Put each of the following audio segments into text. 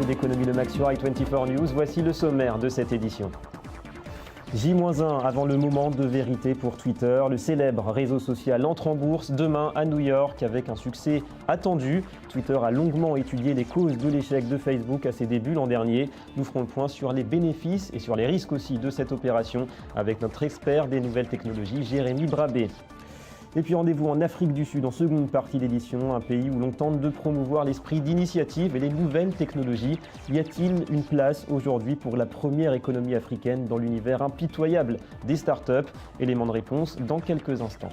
d'économie Le Mac sur i24 News. Voici le sommaire de cette édition. J-1 avant le moment de vérité pour Twitter. Le célèbre réseau social entre en bourse demain à New York avec un succès attendu. Twitter a longuement étudié les causes de l'échec de Facebook à ses débuts l'an dernier. Nous ferons le point sur les bénéfices et sur les risques aussi de cette opération avec notre expert des nouvelles technologies, Jérémy Brabé. Et puis rendez-vous en Afrique du Sud en seconde partie d'édition, un pays où l'on tente de promouvoir l'esprit d'initiative et les nouvelles technologies. Y a-t-il une place aujourd'hui pour la première économie africaine dans l'univers impitoyable des startups? Élément de réponse dans quelques instants.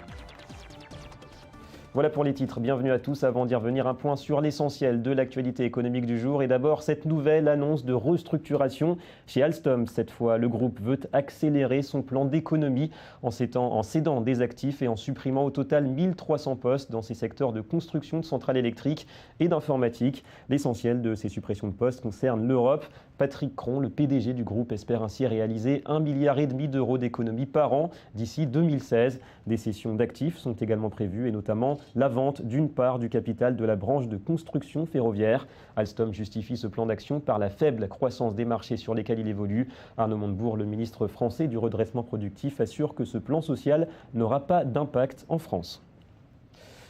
Voilà pour les titres, bienvenue à tous. Avant d'y revenir, un point sur l'essentiel de l'actualité économique du jour. Et d'abord, cette nouvelle annonce de restructuration chez Alstom. Cette fois, le groupe veut accélérer son plan d'économie en cédant des actifs et en supprimant au total 1300 postes dans ses secteurs de construction de centrales électriques et d'informatique. L'essentiel de ces suppressions de postes concerne l'Europe. Patrick Cron, le PDG du groupe, espère ainsi réaliser 1,5 milliard d'euros d'économies par an d'ici 2016. Des cessions d'actifs sont également prévues et notamment la vente d'une part du capital de la branche de construction ferroviaire. Alstom justifie ce plan d'action par la faible croissance des marchés sur lesquels il évolue. Arnaud Montebourg, le ministre français du redressement productif, assure que ce plan social n'aura pas d'impact en France.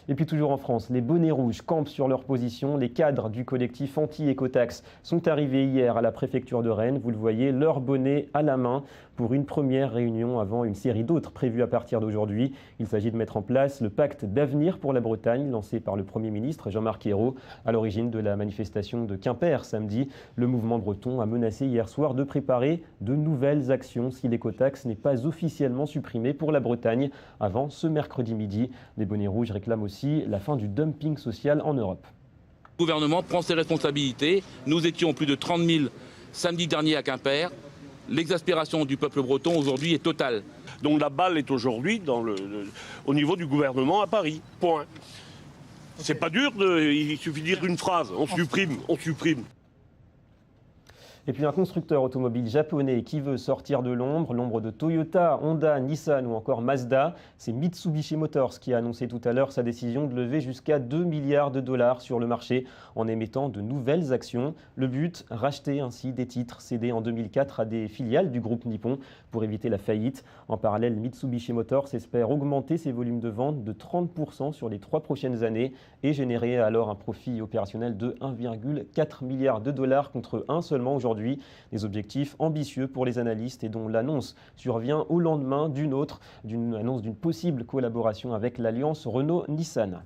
Et puis toujours en France, les bonnets rouges campent sur leur position. Les cadres du collectif anti-écotaxe sont arrivés hier à la préfecture de Rennes. Vous le voyez, leur bonnet à la main pour une première réunion avant une série d'autres prévues à partir d'aujourd'hui. Il s'agit de mettre en place le pacte d'avenir pour la Bretagne lancé par le Premier ministre Jean-Marc Ayrault à l'origine de la manifestation de Quimper samedi. Le mouvement breton a menacé hier soir de préparer de nouvelles actions si l'écotaxe n'est pas officiellement supprimée pour la Bretagne avant ce mercredi midi. Les bonnets rouges réclament aussi la fin du dumping social en Europe. Le gouvernement prend ses responsabilités. Nous étions plus de 30 000 samedi dernier à Quimper. L'exaspération du peuple breton aujourd'hui est totale. Donc la balle est aujourd'hui au niveau du gouvernement à Paris. Point. C'est pas dur, il suffit de dire une phrase. On supprime. Et puis un constructeur automobile japonais qui veut sortir de l'ombre de Toyota, Honda, Nissan ou encore Mazda. C'est Mitsubishi Motors qui a annoncé tout à l'heure sa décision de lever jusqu'à 2 milliards de dollars sur le marché en émettant de nouvelles actions. Le but, racheter ainsi des titres cédés en 2004 à des filiales du groupe nippon pour éviter la faillite. En parallèle, Mitsubishi Motors espère augmenter ses volumes de vente de 30% sur les 3 prochaines années et générer alors un profit opérationnel de 1,4 milliard de dollars contre 1 seulement aujourd'hui. Des objectifs ambitieux pour les analystes et dont l'annonce survient au lendemain d'une annonce d'une possible collaboration avec l'alliance Renault-Nissan.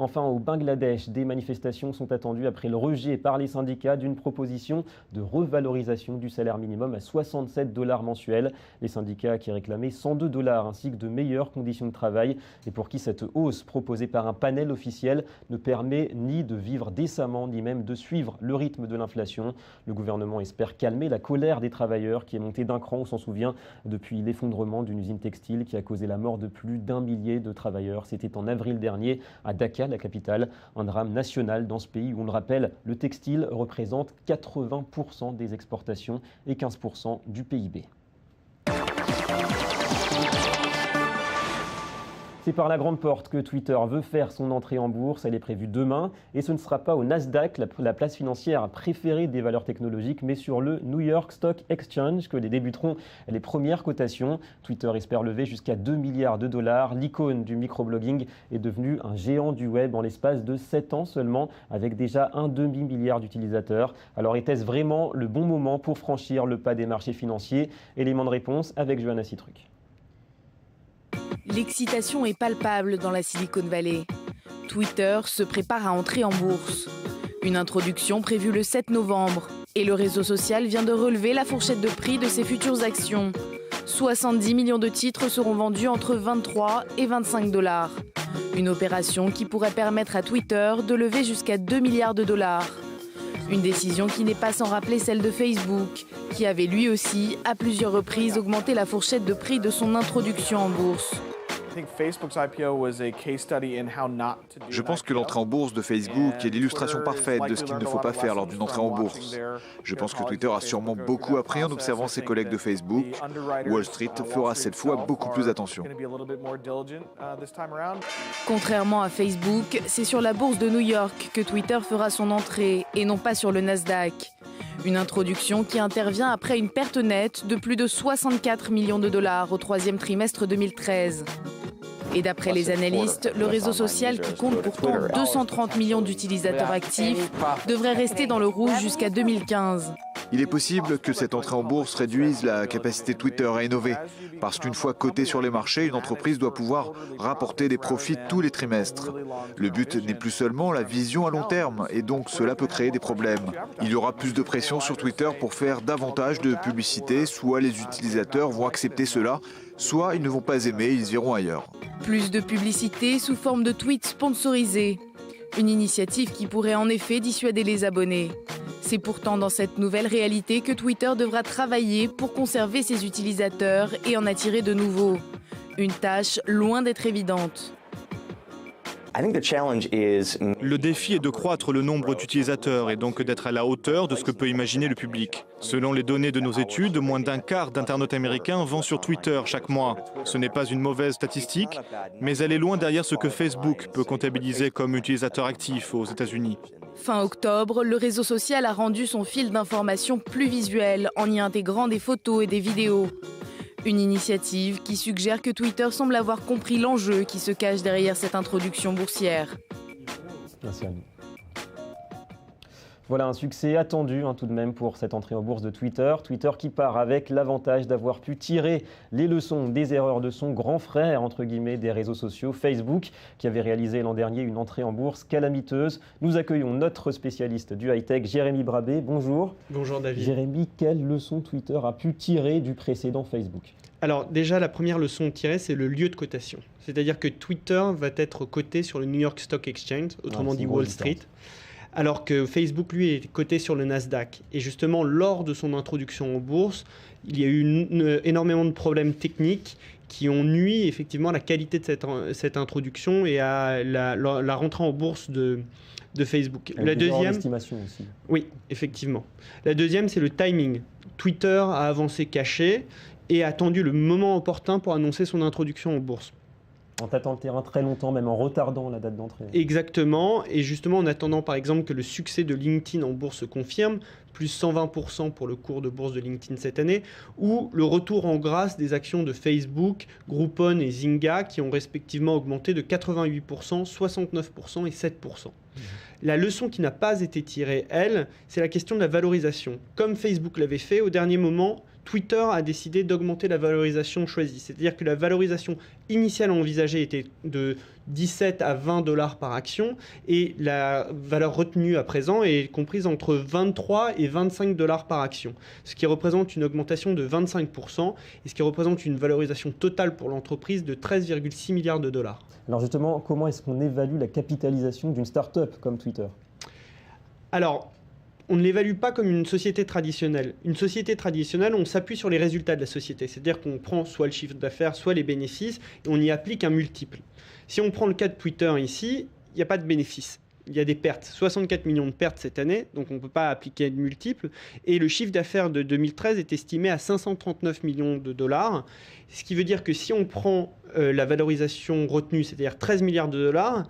Enfin, au Bangladesh, des manifestations sont attendues après le rejet par les syndicats d'une proposition de revalorisation du salaire minimum à 67 $ mensuels. Les syndicats qui réclamaient 102 $ ainsi que de meilleures conditions de travail et pour qui cette hausse proposée par un panel officiel ne permet ni de vivre décemment ni même de suivre le rythme de l'inflation. Le gouvernement espère calmer la colère des travailleurs qui est montée d'un cran, on s'en souvient, depuis l'effondrement d'une usine textile qui a causé la mort de plus d'1 millier de travailleurs. C'était en avril dernier à Dhaka, la capitale, un drame national dans ce pays où, on le rappelle, le textile représente 80% des exportations et 15% du PIB. C'est par la grande porte que Twitter veut faire son entrée en bourse. Elle est prévue demain et ce ne sera pas au Nasdaq, la place financière préférée des valeurs technologiques, mais sur le New York Stock Exchange que débuteront les premières cotations. Twitter espère lever jusqu'à 2 milliards de dollars. L'icône du microblogging est devenue un géant du web en l'espace de 7 ans seulement, avec déjà un demi-milliard d'utilisateurs. Alors était-ce vraiment le bon moment pour franchir le pas des marchés financiers? Élément de réponse avec Johanna Citruc. L'excitation est palpable dans la Silicon Valley. Twitter se prépare à entrer en bourse. Une introduction prévue le 7 novembre. Et le réseau social vient de relever la fourchette de prix de ses futures actions. 70 millions de titres seront vendus entre 23 et 25 $. Une opération qui pourrait permettre à Twitter de lever jusqu'à 2 milliards de dollars. Une décision qui n'est pas sans rappeler celle de Facebook, qui avait lui aussi, à plusieurs reprises, augmenté la fourchette de prix de son introduction en bourse. Je pense que l'entrée en bourse de Facebook est l'illustration parfaite de ce qu'il ne faut pas faire lors d'une entrée en bourse. Je pense que Twitter a sûrement beaucoup appris en observant ses collègues de Facebook. Wall Street fera cette fois beaucoup plus attention. Contrairement à Facebook, c'est sur la bourse de New York que Twitter fera son entrée et non pas sur le Nasdaq. Une introduction qui intervient après une perte nette de plus de 64 millions de dollars au troisième trimestre 2013. Et d'après les analystes, le réseau social qui compte pourtant 230 millions d'utilisateurs actifs devrait rester dans le rouge jusqu'à 2015. Il est possible que cette entrée en bourse réduise la capacité de Twitter à innover, parce qu'une fois cotée sur les marchés, une entreprise doit pouvoir rapporter des profits tous les trimestres. Le but n'est plus seulement la vision à long terme, et donc cela peut créer des problèmes. Il y aura plus de pression sur Twitter pour faire davantage de publicité, soit les utilisateurs vont accepter cela, soit ils ne vont pas aimer, ils iront ailleurs. Plus de publicité sous forme de tweets sponsorisés. Une initiative qui pourrait en effet dissuader les abonnés. C'est pourtant dans cette nouvelle réalité que Twitter devra travailler pour conserver ses utilisateurs et en attirer de nouveaux. Une tâche loin d'être évidente. Le défi est de croître le nombre d'utilisateurs et donc d'être à la hauteur de ce que peut imaginer le public. Selon les données de nos études, moins d'un quart d'internautes américains vont sur Twitter chaque mois. Ce n'est pas une mauvaise statistique, mais elle est loin derrière ce que Facebook peut comptabiliser comme utilisateur actif aux États-Unis. Fin octobre, le réseau social a rendu son fil d'information plus visuel en y intégrant des photos et des vidéos. Une initiative qui suggère que Twitter semble avoir compris l'enjeu qui se cache derrière cette introduction boursière. Merci à vous. Voilà un succès attendu tout de même pour cette entrée en bourse de Twitter. Twitter qui part avec l'avantage d'avoir pu tirer les leçons des erreurs de son grand frère, entre guillemets, des réseaux sociaux, Facebook, qui avait réalisé l'an dernier une entrée en bourse calamiteuse. Nous accueillons notre spécialiste du high-tech, Jérémy Brabé. Bonjour. Bonjour David. Jérémy, quelle leçon Twitter a pu tirer du précédent Facebook ? Alors déjà, la première leçon tirée, c'est le lieu de cotation. C'est-à-dire que Twitter va être coté sur le New York Stock Exchange, autrement dit Wall Street. Alors que Facebook, lui, est coté sur le Nasdaq. Et justement, lors de son introduction en bourse, il y a eu énormément de problèmes techniques qui ont nui effectivement à la qualité de cette introduction et à la rentrée en bourse de Facebook. La deuxième estimation aussi. Oui, effectivement. La deuxième, c'est le timing. Twitter a avancé caché et a attendu le moment opportun pour annoncer son introduction en bourse. En tâtant le terrain très longtemps, même en retardant la date d'entrée. Exactement, et justement en attendant par exemple que le succès de LinkedIn en bourse se confirme, plus 120% pour le cours de bourse de LinkedIn cette année, ou le retour en grâce des actions de Facebook, Groupon et Zynga qui ont respectivement augmenté de 88%, 69% et 7%. La leçon qui n'a pas été tirée, elle, c'est la question de la valorisation. Comme Facebook l'avait fait, au dernier moment, Twitter a décidé d'augmenter la valorisation choisie. C'est-à-dire que la valorisation initiale envisagée était de 17 à 20 $ par action et la valeur retenue à présent est comprise entre 23 et 25 $ par action, ce qui représente une augmentation de 25% et ce qui représente une valorisation totale pour l'entreprise de 13,6 milliards de dollars. Alors justement, comment est-ce qu'on évalue la capitalisation d'une start-up comme Twitter ? Alors, on ne l'évalue pas comme une société traditionnelle. Une société traditionnelle, on s'appuie sur les résultats de la société. C'est-à-dire qu'on prend soit le chiffre d'affaires, soit les bénéfices, et on y applique un multiple. Si on prend le cas de Twitter ici, il n'y a pas de bénéfices. Il y a des pertes, 64 millions de pertes cette année, donc on ne peut pas appliquer de multiple. Et le chiffre d'affaires de 2013 est estimé à 539 millions de dollars, ce qui veut dire que si on prend la valorisation retenue, c'est-à-dire 13 milliards de dollars,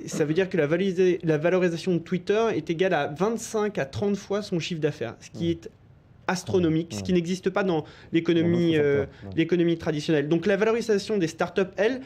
ça veut dire que la valorisation de Twitter est égale à 25 à 30 fois son chiffre d'affaires, ce qui est astronomique, ce qui n'existe pas dans l'économie traditionnelle. Donc la valorisation des startups, elle,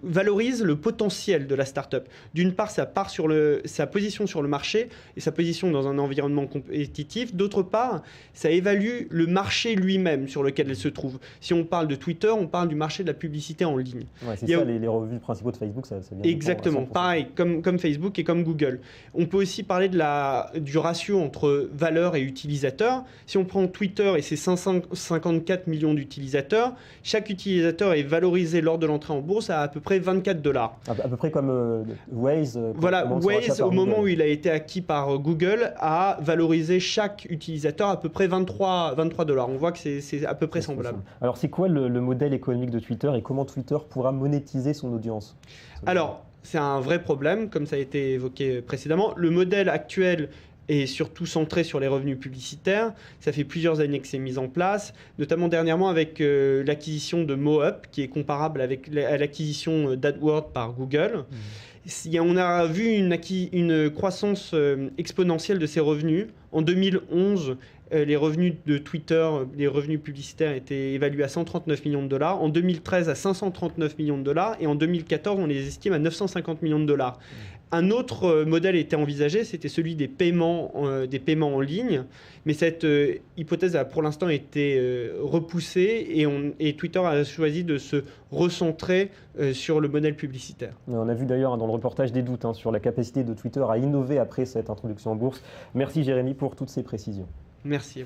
valorise le potentiel de la startup. D'une part, ça part sur sa position sur le marché et sa position dans un environnement compétitif. D'autre part, ça évalue le marché lui-même sur lequel elle se trouve. Si on parle de Twitter, on parle du marché de la publicité en ligne. Ouais, c'est ça, les revenus principaux de Facebook, ça vient exactement, pareil, comme Facebook et comme Google. On peut aussi parler du ratio entre valeur et utilisateur. Si on prend Twitter et ses 554 millions d'utilisateurs, chaque utilisateur est valorisé lors de l'entrée en bourse à peu près 24 $. À peu près comme Waze. Voilà, Waze, au moment où il a été acquis par Google, a valorisé chaque utilisateur à peu près 23 $. On voit que c'est à peu près semblable. Alors, c'est quoi le modèle économique de Twitter et comment Twitter pourra monétiser son audience? Alors, c'est un vrai problème, comme ça a été évoqué précédemment. Le modèle actuel est surtout centré sur les revenus publicitaires. Ça fait plusieurs années que c'est mis en place, notamment dernièrement avec l'acquisition de MoUp, qui est comparable à l'acquisition d'AdWords par Google. On a vu une croissance exponentielle de ces revenus. En 2011, les revenus de Twitter, les revenus publicitaires étaient évalués à 139 millions $. En 2013, à 539 millions $. Et en 2014, on les estime à 950 millions $. Un autre modèle était envisagé, c'était celui des paiements en ligne. Mais cette hypothèse a pour l'instant été repoussée et Twitter a choisi de se recentrer sur le modèle publicitaire. On a vu d'ailleurs dans le reportage des doutes sur la capacité de Twitter à innover après cette introduction en bourse. Merci Jérémy pour toutes ces précisions. Merci.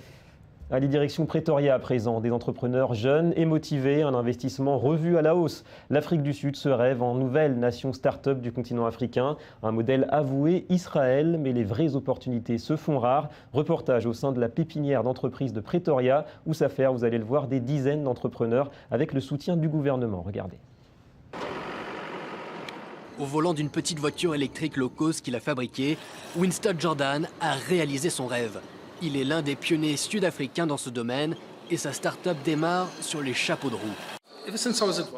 Allez, direction Pretoria à présent, des entrepreneurs jeunes et motivés, un investissement revu à la hausse. L'Afrique du Sud se rêve en nouvelle nation start-up du continent africain, un modèle avoué Israël, mais les vraies opportunités se font rares. Reportage au sein de la pépinière d'entreprises de Pretoria, où s'affairent, vous allez le voir, des dizaines d'entrepreneurs avec le soutien du gouvernement. Regardez. Au volant d'une petite voiture électrique low cost qu'il a fabriquée, Winston Jordan a réalisé son rêve. Il est l'un des pionniers sud-africains dans ce domaine et sa start-up démarre sur les chapeaux de roue.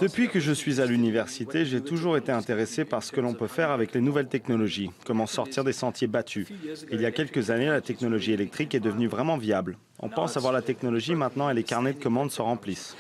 Depuis que je suis à l'université, j'ai toujours été intéressé par ce que l'on peut faire avec les nouvelles technologies, comment sortir des sentiers battus. Il y a quelques années, la technologie électrique est devenue vraiment viable. On pense avoir la technologie maintenant et les carnets de commandes se remplissent.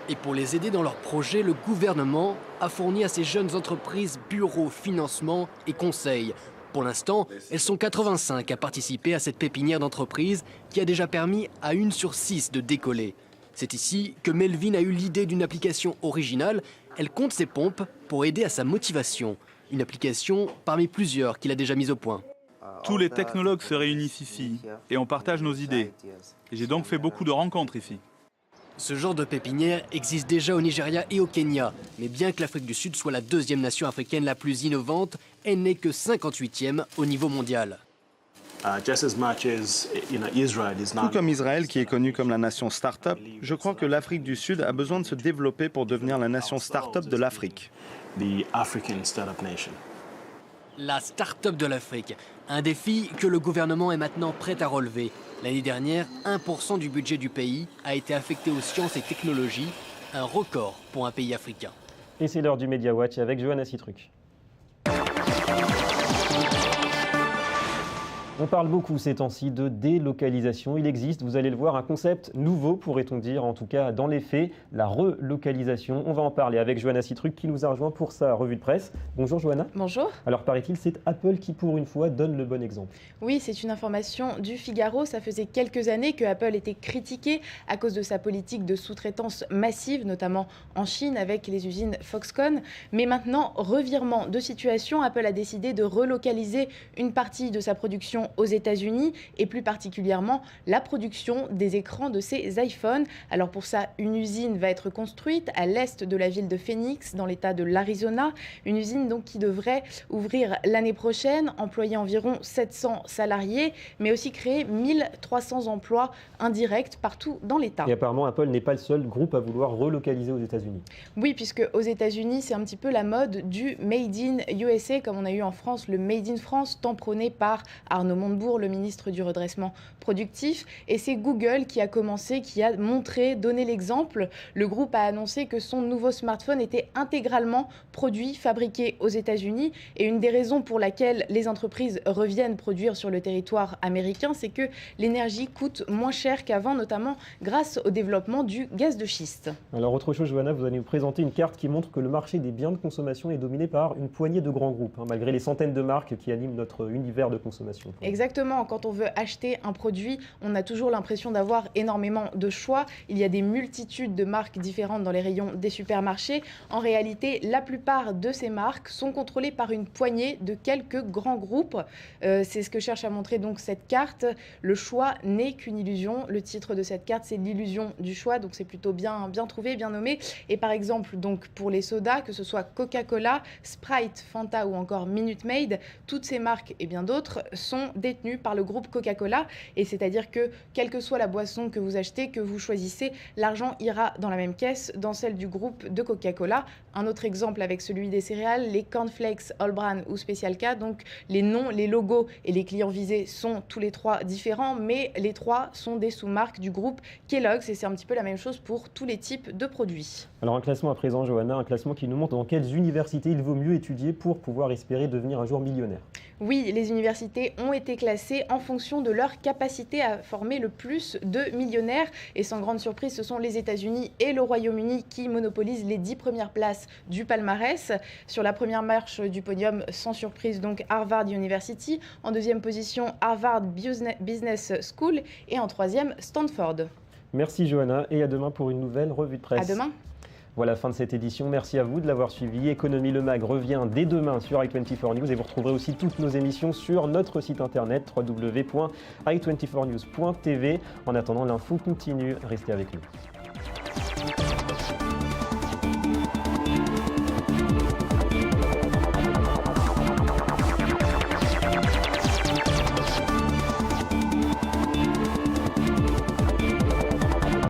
Et pour les aider dans leurs projets, le gouvernement a fourni à ces jeunes entreprises bureaux, financement et conseils. Pour l'instant, elles sont 85 à participer à cette pépinière d'entreprise qui a déjà permis à 1 sur 6 de décoller. C'est ici que Melvin a eu l'idée d'une application originale. Elle compte ses pompes pour aider à sa motivation. Une application parmi plusieurs qu'il a déjà mise au point. Tous les technologues se réunissent ici et on partage nos idées. Et j'ai donc fait beaucoup de rencontres ici. Ce genre de pépinière existe déjà au Nigeria et au Kenya. Mais bien que l'Afrique du Sud soit la deuxième nation africaine la plus innovante, elle n'est que 58e au niveau mondial. Tout comme Israël, qui est connu comme la nation start-up, je crois que l'Afrique du Sud a besoin de se développer pour devenir la nation start-up de l'Afrique. La start-up de l'Afrique, un défi que le gouvernement est maintenant prêt à relever. L'année dernière, 1% du budget du pays a été affecté aux sciences et technologies, un record pour un pays africain. Et c'est l'heure du Media Watch avec Johanna Citruc. On parle beaucoup ces temps-ci de délocalisation. Il existe, vous allez le voir, un concept nouveau, pourrait-on dire, en tout cas dans les faits, la relocalisation. On va en parler avec Johanna Citruc qui nous a rejoint pour sa revue de presse. Bonjour Johanna. Bonjour. Alors paraît-il, c'est Apple qui pour une fois donne le bon exemple. Oui, c'est une information du Figaro. Ça faisait quelques années que Apple était critiqué à cause de sa politique de sous-traitance massive, notamment en Chine avec les usines Foxconn. Mais maintenant, revirement de situation, Apple a décidé de relocaliser une partie de sa production aux États-Unis et plus particulièrement la production des écrans de ses iPhones. Alors pour ça, une usine va être construite à l'est de la ville de Phoenix, dans l'État de l'Arizona. Une usine donc qui devrait ouvrir l'année prochaine, employer environ 700 salariés, mais aussi créer 1300 emplois indirects partout dans l'État. Et apparemment, Apple n'est pas le seul groupe à vouloir relocaliser aux États-Unis. Oui, puisque aux États-Unis, c'est un petit peu la mode du Made in USA, comme on a eu en France le Made in France, tant prôné par Arnaud Montebourg, le ministre du redressement productif. Et c'est Google qui a commencé, qui a montré, donné l'exemple. Le groupe a annoncé que son nouveau smartphone était intégralement produit, fabriqué aux États-Unis. Et une des raisons pour laquelle les entreprises reviennent produire sur le territoire américain, c'est que l'énergie coûte moins cher qu'avant, notamment grâce au développement du gaz de schiste. Alors autre chose, Johanna, vous allez nous présenter une carte qui montre que le marché des biens de consommation est dominé par une poignée de grands groupes, malgré les centaines de marques qui animent notre univers de consommation. Exactement, quand on veut acheter un produit, on a toujours l'impression d'avoir énormément de choix. Il y a des multitudes de marques différentes dans les rayons des supermarchés. En réalité, la plupart de ces marques sont contrôlées par une poignée de quelques grands groupes. C'est ce que cherche à montrer donc cette carte. Le choix n'est qu'une illusion. Le titre de cette carte, c'est l'illusion du choix, donc c'est plutôt bien trouvé, bien nommé. Et par exemple, donc pour les sodas, que ce soit Coca-Cola, Sprite, Fanta ou encore Minute Maid, toutes ces marques et bien d'autres sont détenues par le groupe Coca-Cola. Et c'est-à-dire que, quelle que soit la boisson que vous achetez, que vous choisissez, l'argent ira dans la même caisse, dans celle du groupe de Coca-Cola. Un autre exemple avec celui des céréales, les cornflakes, All Bran ou Special K. Donc les noms, les logos et les clients visés sont tous les trois différents, mais les trois sont des sous-marques du groupe Kellogg's. Et c'est un petit peu la même chose pour tous les types de produits. Alors un classement à présent, Johanna, un classement qui nous montre dans quelles universités il vaut mieux étudier pour pouvoir espérer devenir un jour millionnaire. Oui, les universités ont été classées en fonction de leur capacité à former le plus de millionnaires. Et sans grande surprise, ce sont les États-Unis et le Royaume-Uni qui monopolisent les 10 premières places du palmarès. Sur la première marche du podium, sans surprise, donc Harvard University. En deuxième position, Harvard Business School. Et en troisième, Stanford. Merci Johanna et à demain pour une nouvelle revue de presse. À demain. Voilà, fin de cette édition. Merci à vous de l'avoir suivi. Économie Le Mag revient dès demain sur i24 News et vous retrouverez aussi toutes nos émissions sur notre site internet www.i24news.tv. En attendant, l'info continue. Restez avec nous.